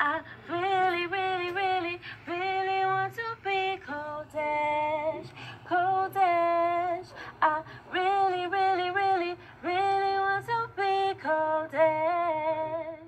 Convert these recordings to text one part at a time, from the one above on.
I really, really, really, really want to be Kodesh, Kodesh. I really, really, really, really want to be Kodesh.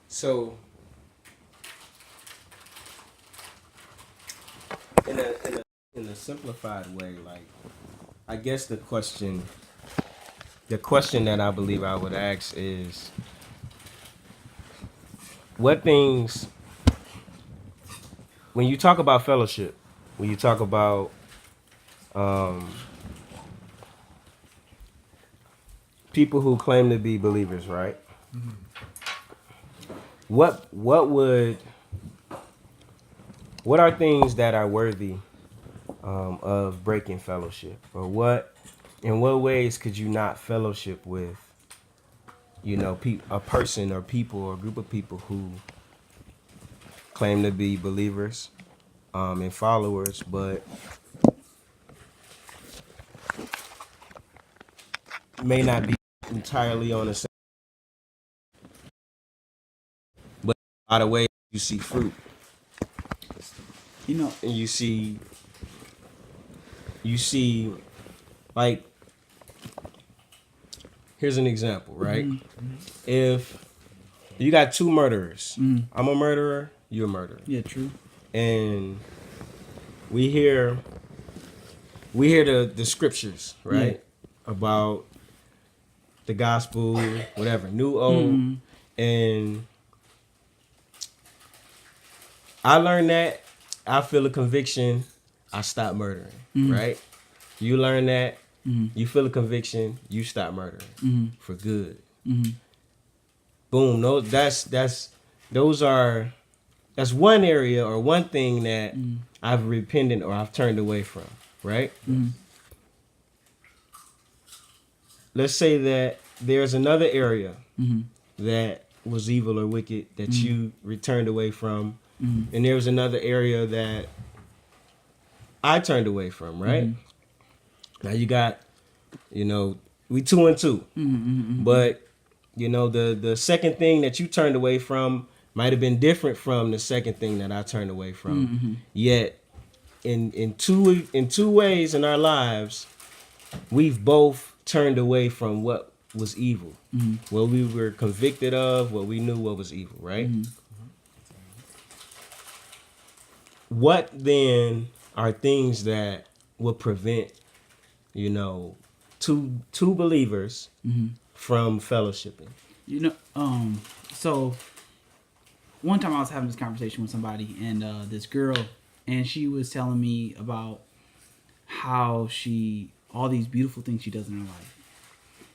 So, in a simplified way, like I guess the question that I believe I would ask is, what things when you talk about fellowship, when you talk about um, people who claim to be believers, right? What what are things that are worthy of breaking fellowship, or what in what ways could you not fellowship with a person or people or a group of people who claim to be believers and followers, but may not be entirely on the same. But by the way, you see fruit, You know, and you see like, here's an example, right? If you got two murderers, I'm a murderer, you're a murderer, yeah, true. and we hear the scriptures, Yeah. right, about the gospel, whatever, new, old, and I learned that. I feel a conviction. I stop murdering. Right? You learn that. You feel a conviction. You stop murdering for good. Boom. No, those are that's one area or one thing that I've repented or I've turned away from. Right? Let's say that there's another area that was evil or wicked that you returned away from, and there was another area that I turned away from, right? Now you got, we two and two. But, the second thing that you turned away from might have been different from the second thing that I turned away from. Yet in two ways in our lives, we've both turned away from what was evil. What we were convicted of, what we knew what was evil, right? What then are things that would prevent, two believers from fellowshipping? You know, so one time I was having this conversation with somebody, and this girl, and she was telling me about how all these beautiful things she does in her life,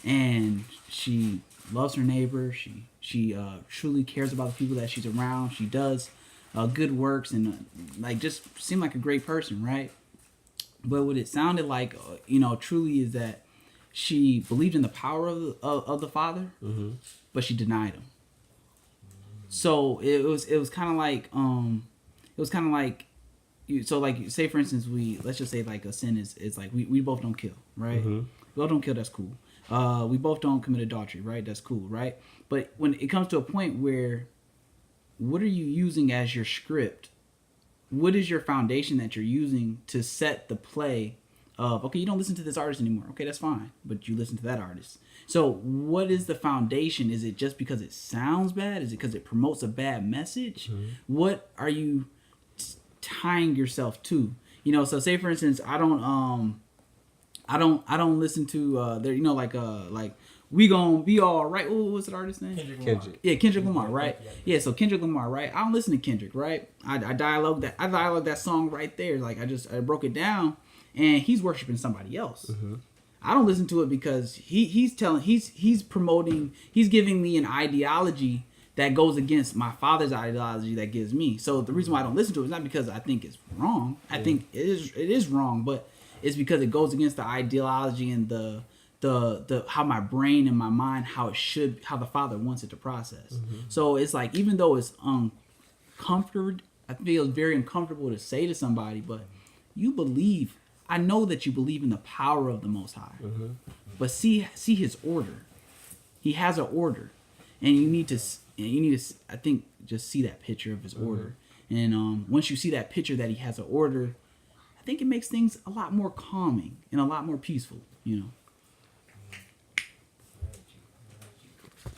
and she loves her neighbor. She truly cares about the people that she's around. She does good works and like just seemed like a great person, right? But what it sounded like, truly is that she believed in the power of the Father, but she denied him. So it was kind of like so like say for instance let's just say like a sin is like we both don't kill, right? We both don't kill, that's cool. We both don't commit adultery, right? That's cool, right? But when it comes to a point where, what are you using as your script? What is your foundation that you're using to set the play of, okay, you don't listen to this artist anymore. Okay, that's fine, but you listen to that artist. So what is the foundation? Is it just because it sounds bad? Is it because it promotes a bad message? What are you tying yourself to? So say for instance, I don't listen to like we gonna be all right. What's the artist's name? Kendrick. Yeah, Kendrick Lamar, right? Yeah, so Kendrick Lamar, right? I don't listen to Kendrick, right? I dialogue that song right there. Like I broke it down, and he's worshiping somebody else. I don't listen to it because he's promoting, he's giving me an ideology that goes against my father's ideology that gives me. So the reason why I don't listen to it is not because I think it's wrong. I think it is wrong, but it's because it goes against the ideology and the how my brain and my mind, how the Father wants it to process. So it's like, even though it's I feel it's very uncomfortable to say to somebody, but you believe. I know that you believe in the power of the Most High, but see His order. He has an order, and you need to. I think just see that picture of His order, and once you see that picture that He has an order, I think it makes things a lot more calming and a lot more peaceful. You know.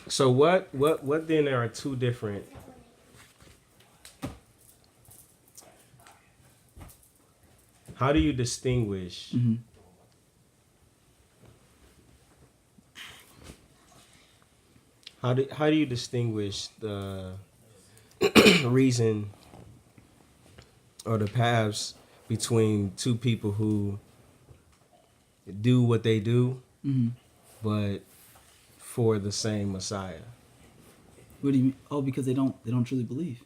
So what then there are two different how do you distinguish how do you distinguish the reason or the paths between two people who do what they do but for the same Messiah? What do you mean? Oh, because they don't truly believe,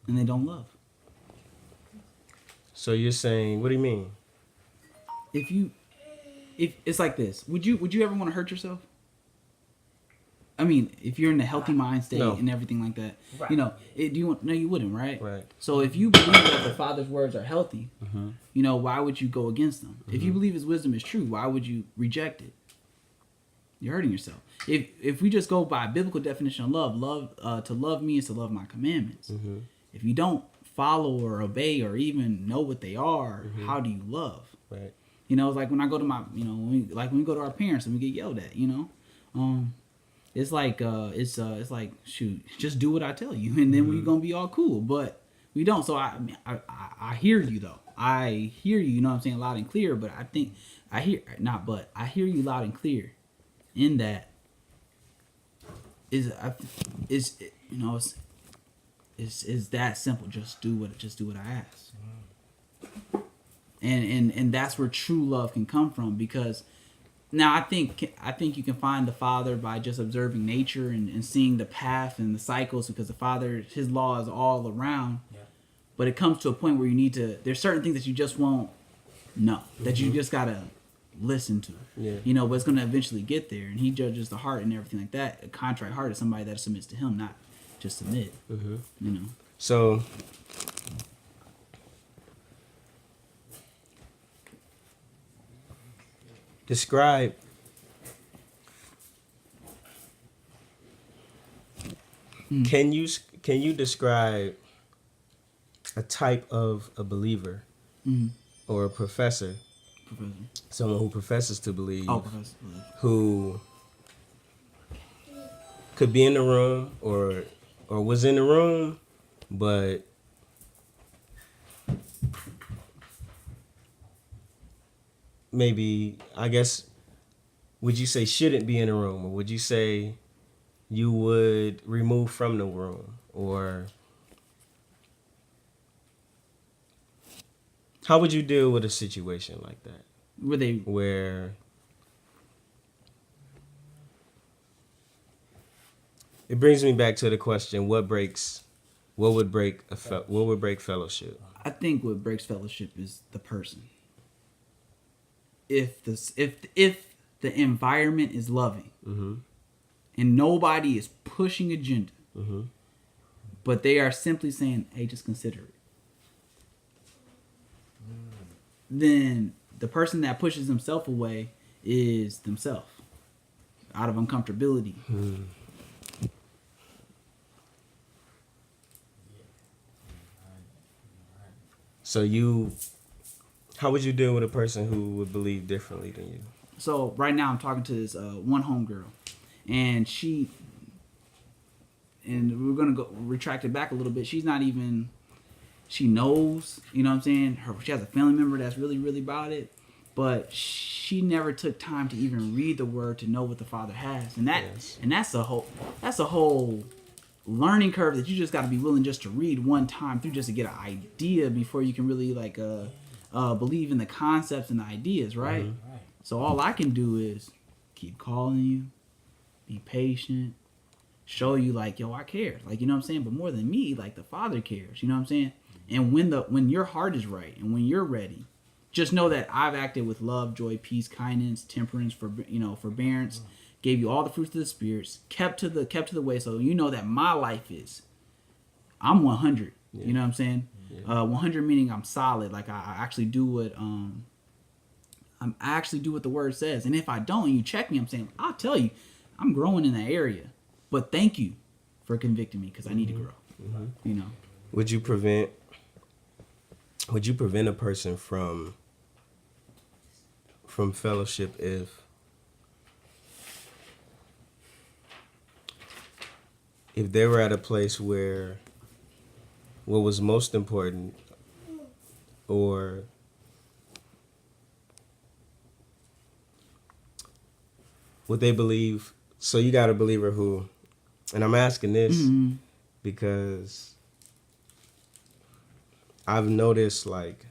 and they don't love. So you're saying, what do you mean? If it's like this, would you ever want to hurt yourself? I mean, if you're in a healthy mind state and everything like that, Right. you know, no, you wouldn't, right? Right. So if you believe that the Father's words are healthy, you know, why would you go against them? If you believe His wisdom is true, why would you reject it? You're hurting yourself. If we just go by a biblical definition of love, to love me is to love my commandments. If you don't follow or obey or even know what they are, how do you love? Right. You know, it's like when I go to my, you know, when we go to our parents and we get yelled at, you know, it's like it's like, shoot, just do what I tell you, and then we're gonna be all cool. But we don't. So I hear you though. I hear you. You know what I'm saying, loud and clear. But I think I hear you loud and clear. In that is you know, it's that simple. Just do what I ask. And that's where true love can come from, because now I think you can find the Father by just observing nature and seeing the path and the cycles, because the Father, His law is all around. Yeah. But it comes to a point where you need to, there's certain things that you just won't know, that you just gotta listen to. Yeah. You know, but it's gonna eventually get there, and He judges the heart and everything like that. A contrite heart is somebody that submits to Him, not just submit. You know. So describe can you describe a type of a believer or a professor, someone who professes to believe, who could be in the room or was in the room, but maybe, I guess, would you say shouldn't be in the room, or would you say you would remove from the room, or how would you deal with a situation like that? Where it brings me back to the question: what would break fellowship? I think what breaks fellowship is the person. If the environment is loving, and nobody is pushing agenda, but they are simply saying, "Hey, just consider it," then the person that pushes himself away is themselves, out of uncomfortability. So how would you deal with a person who would believe differently than you? So right now I'm talking to this one homegirl, and we're gonna go retract it back a little bit. She's not even, she knows, you know what I'm saying? She has a family member that's really, really about it, but she never took time to even read the word to know what the Father has, and that's a whole learning curve that you just got to be willing just to read one time through, just to get an idea before you can really believe in the concepts and the ideas, right? So all I can do is keep calling you, be patient, show you like, yo, I care, like, you know what I'm saying? But more than me, like, the Father cares, you know what I'm saying? And when your heart is right and when you're ready, just know that I've acted with love, joy, peace, kindness, temperance, forbearance, gave you all the fruits of the spirits, kept to the way, so you know that my life is I'm 100. Yeah. You know what I'm saying? Yeah. 100 meaning I'm solid. Like I actually do what I actually do what the word says. And if I don't, and you check me, I'm saying I'll tell you, I'm growing in that area. But thank you for convicting me because I need to grow. You know. Would you prevent a person from fellowship if they were at a place where what was most important or what they believe? So you got a believer who, and I'm asking this because I've noticed like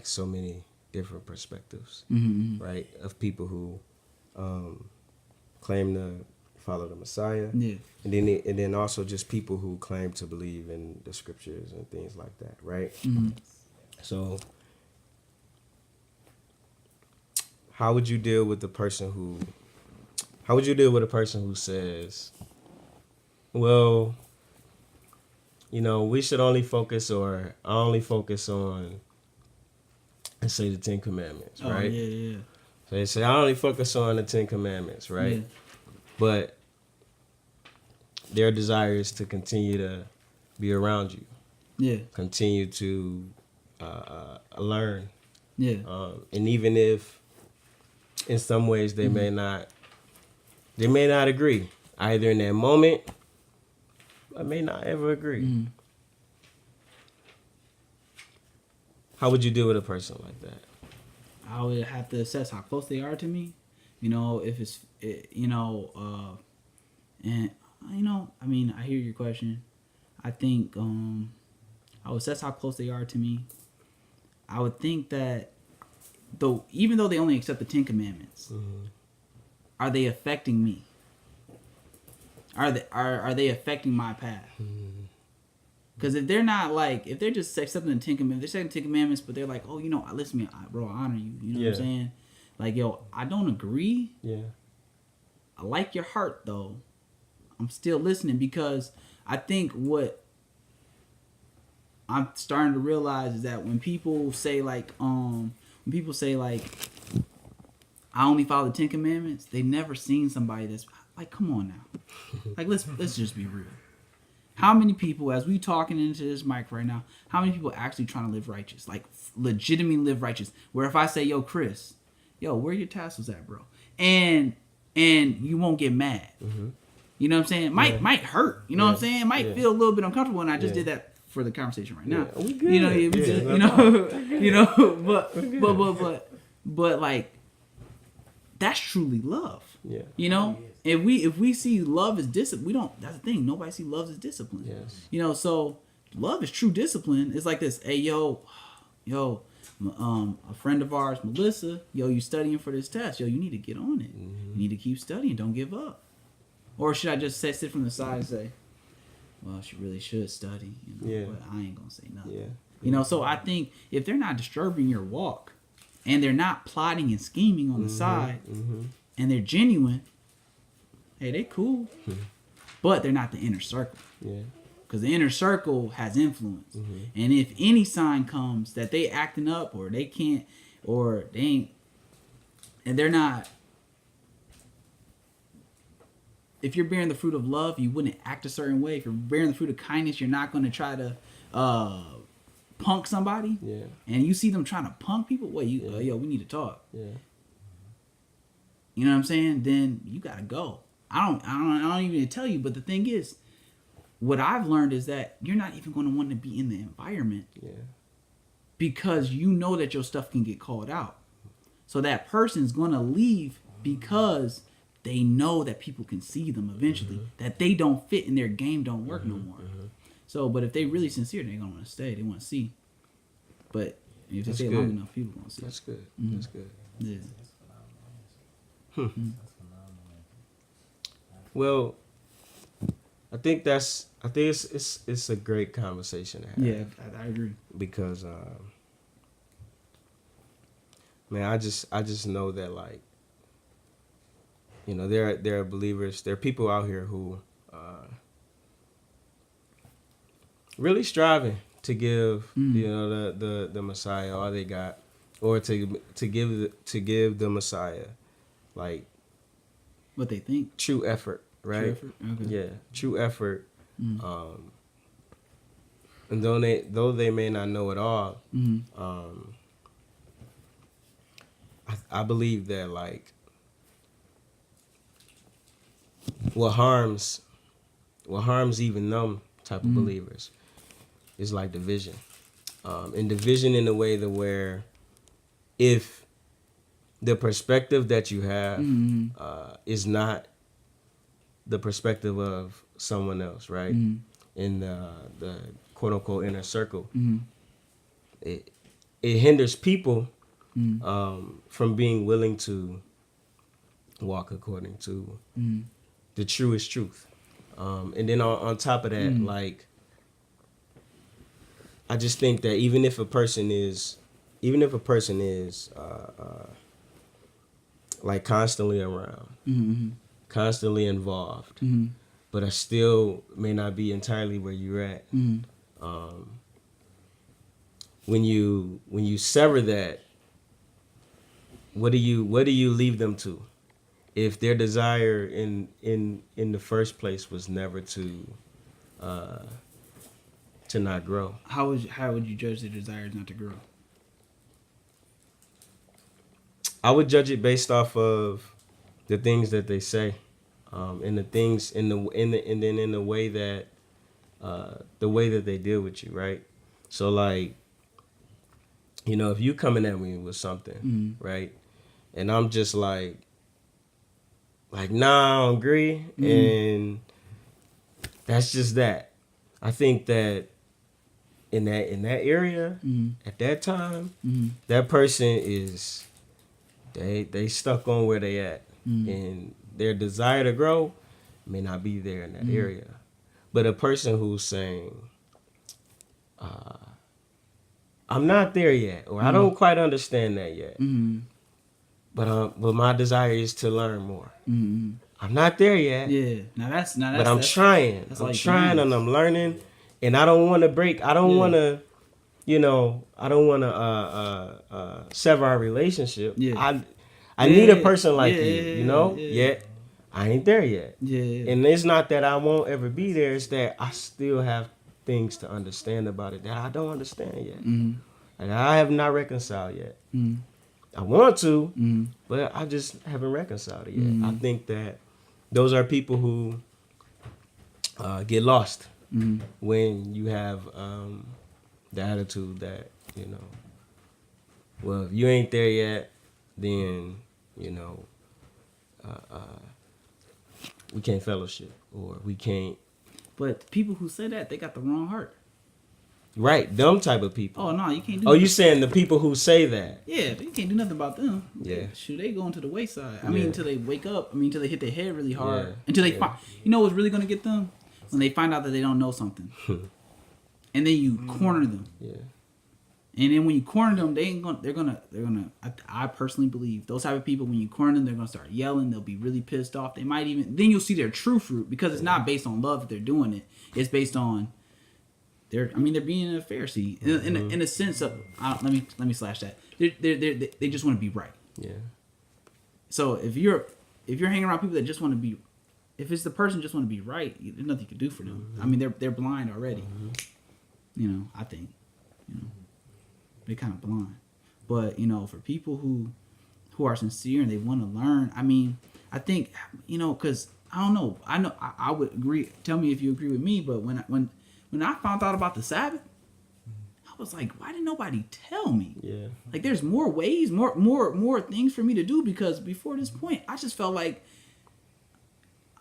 so many different perspectives, right, of people who claim to follow the Messiah, and then also just people who claim to believe in the scriptures and things like that, right? So, how would you deal with a person who says, well, you know, we should only focus on, let's say, the 10 Commandments, right? Yeah. So they say, I only focus on the 10 Commandments, right? Yeah. But their desire is to continue to be around you. Yeah. Continue to learn. Yeah. And even if in some ways they may not agree, either in that moment, I may not ever agree. How would you deal with a person like that? I would have to assess how close they are to me. You know, if it's, and, you know, I mean, I hear your question. I think I would assess how close they are to me. I would think that, even though they only accept the 10 Commandments, are they affecting me? Are they affecting my path? Because if they're not if they're just accepting the 10 Commandments, they're accepting 10 Commandments, but they're like, oh, you know, listen to me, bro, I honor you. You know what I'm saying? Like, yo, I don't agree. Yeah. I like your heart, though. I'm still listening because I think what I'm starting to realize is that when people say I only follow the 10 Commandments, they never seen somebody that's like, come on now. Like, let's just be real. How many people, as we talking into this mic right now, how many people actually trying to live righteous? Like, legitimately live righteous. Where if I say, yo, Chris, where your tassels at, bro? And you won't get mad. You know what I'm saying? Might hurt. You know what I'm saying? It might feel a little bit uncomfortable, and I just did that for the conversation right now. We good. You know, but like, that's truly love. Yeah. You know, if we see love as discipline, that's the thing. Nobody see love as discipline. Yes. You know, so love is true discipline. It's like this. Hey, yo, a friend of ours, Melissa. Yo, you studying for this test? Yo, you need to get on it. You need to keep studying. Don't give up. Or should I just sit from the side and say, well, she really should study. You know, but I ain't gonna say nothing. Yeah. You know, so I think if they're not disturbing your walk, and they're not plotting and scheming on the side, and they're genuine, hey, they cool. But they're not the inner circle. Yeah. Because the inner circle has influence. And if any sign comes that they acting up or they can't or they ain't, and they're not, if you're bearing the fruit of love, you wouldn't act a certain way. If you're bearing the fruit of kindness, you're not going to try to punk somebody. Yeah. And you see them trying to punk people, we need to talk. Yeah. You know what I'm saying? Then you gotta go. I don't even tell you. But the thing is, what I've learned is that you're not even going to want to be in the environment. Yeah. Because you know that your stuff can get called out. So that person's going to leave because they know that people can see them eventually. That they don't fit in their game, don't work no more. So, but if they really sincere, they're going to want to stay. They want to see. But if they stay long enough, people going to see. That's good. That's good. Yeah. Well, I think it's a great conversation to have. Yeah, I agree. Because man, I just know that, like, you know, there are believers, there are people out here who really striving to give the Messiah all they got, or to give the Messiah like What they think. true effort, right? True effort? Okay. Yeah, true effort. And though they may not know it all, I believe that like what harms even them type of believers is like division, and division in a way that where if the perspective that you have is not the perspective of someone else, right? In the quote unquote inner circle, it hinders people from being willing to walk according to the truest truth. And then on top of that, like I just think that even if a person is like constantly around, constantly involved, but I still may not be entirely where you're at. When you sever that, what do you leave them to? If their desire in the first place was never to not grow. How would you judge their desires not to grow? I would judge it based off of the things that they say, and the things in the way that they deal with you, right? So like, if you coming at me with something, right, and I'm just like nah, I don't agree, and that's just that. I think that in that area at that time, that person is they stuck on where they at, and their desire to grow may not be there in that area. But a person who's saying, I'm not there yet, or I don't quite understand that yet, but my desire is to learn more. I'm not there yet. Yeah, that's but I'm trying. I'm trying and I'm learning, and I don't want to break. I don't want to, I don't want to sever our relationship. Yeah. I need a person like you, yet I ain't there yet. Yeah. And it's not that I won't ever be there. It's that I still have things to understand about it that I don't understand yet. And I have not reconciled yet. I want to, but I just haven't reconciled it yet. I think that those are people who get lost when you have the attitude that, well, if you ain't there yet, then, we can't fellowship, or we can't. But people who say that, they got the wrong heart. Right, them type of people. Oh, no, you can't do Oh, you saying the people who say that? Yeah, you can't do nothing about them. Yeah. Shoot, they going to the wayside. I mean, until they wake up. I mean, until they hit their head really hard. Yeah. Until they find, what's really going to get them? When they find out that they don't know something. And then you corner them. Yeah. And then when you corner them, they're gonna. I personally believe those type of people, when you corner them, they're gonna start yelling. They'll be really pissed off. They might even, then you'll see their true fruit, because it's not based on love that they're doing it. It's based on they're being a Pharisee in a sense of, let me slash that. They just want to be right. Yeah. So if you're hanging around people that just want to be, if it's the person just want to be right, there's nothing you can do for them. I mean, they're blind already. I think, they're kind of blind. But, for people who are sincere and they want to learn, I mean, I think, because I don't know. I would agree. Tell me if you agree with me. But when I found out about the Sabbath, I was like, why didn't nobody tell me? Yeah. Like, there's more ways, more things for me to do, because before this point, I just felt like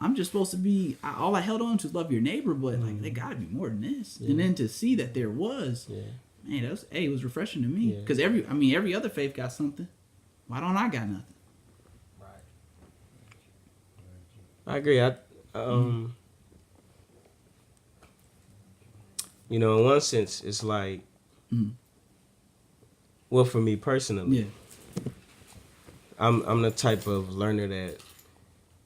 I'm just supposed to be, all I held on to is love your neighbor, but like, there got to be more than this. And then to see that there was, man, it was refreshing to me. Because every other faith got something. Why don't I got nothing? I agree. In one sense, it's like, well, for me personally, I'm the type of learner that,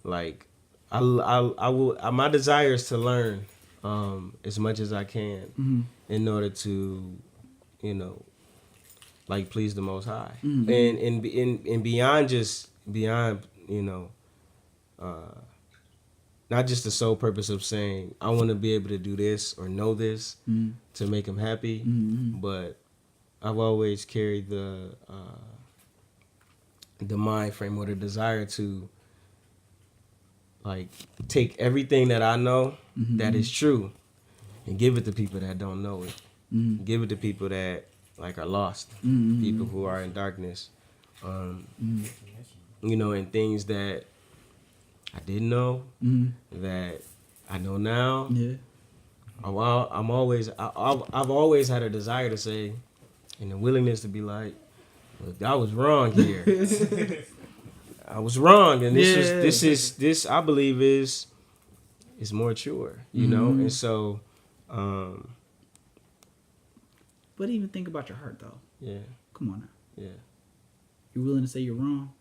like, I will. My desire is to learn as much as I can in order to, you know, like please the Most High, and beyond you know, not just the sole purpose of saying I want to be able to do this or know this to make him happy, but I've always carried the mind frame or the desire to like take everything that I know that is true and give it to people that don't know it. Give it to people that like are lost, people who are in darkness, you know, and things that I didn't know that I know now. Yeah, I've always had a desire to say, and a willingness to be like, look, I was wrong here. I was wrong, and this I believe is more mature, you know, and so. But even think about your heart, though. Yeah. Come on now. Yeah. You're willing to say you're wrong?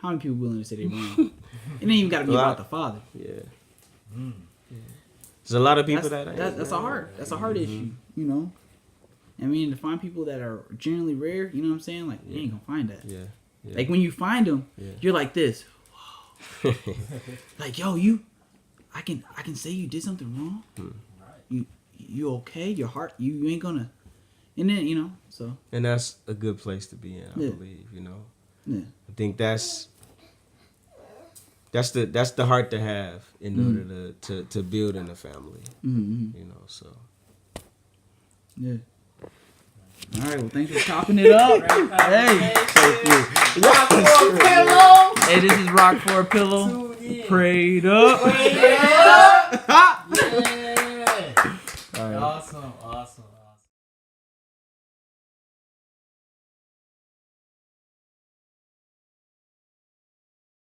How many people are willing to say they're wrong? It ain't even got to be about the Father. Yeah. Yeah. There's a lot of people that's a hard issue, you know? I mean, to find people that are generally rare, you know what I'm saying? Like, you ain't going to find that. Yeah. Like, when you find them, you're like this. Whoa. Like, yo, I can say you did something wrong. You okay? Your heart, you ain't going to. And then, you know, so. And that's a good place to be in, I believe, you know. Yeah. I think that's the heart to have in order to build in a family, you know, so. Yeah. All right, well, thanks for chopping it up. Hey. Thank you. Rock for a pillow. Hey, this is Rock for a Pillow. Prayed up.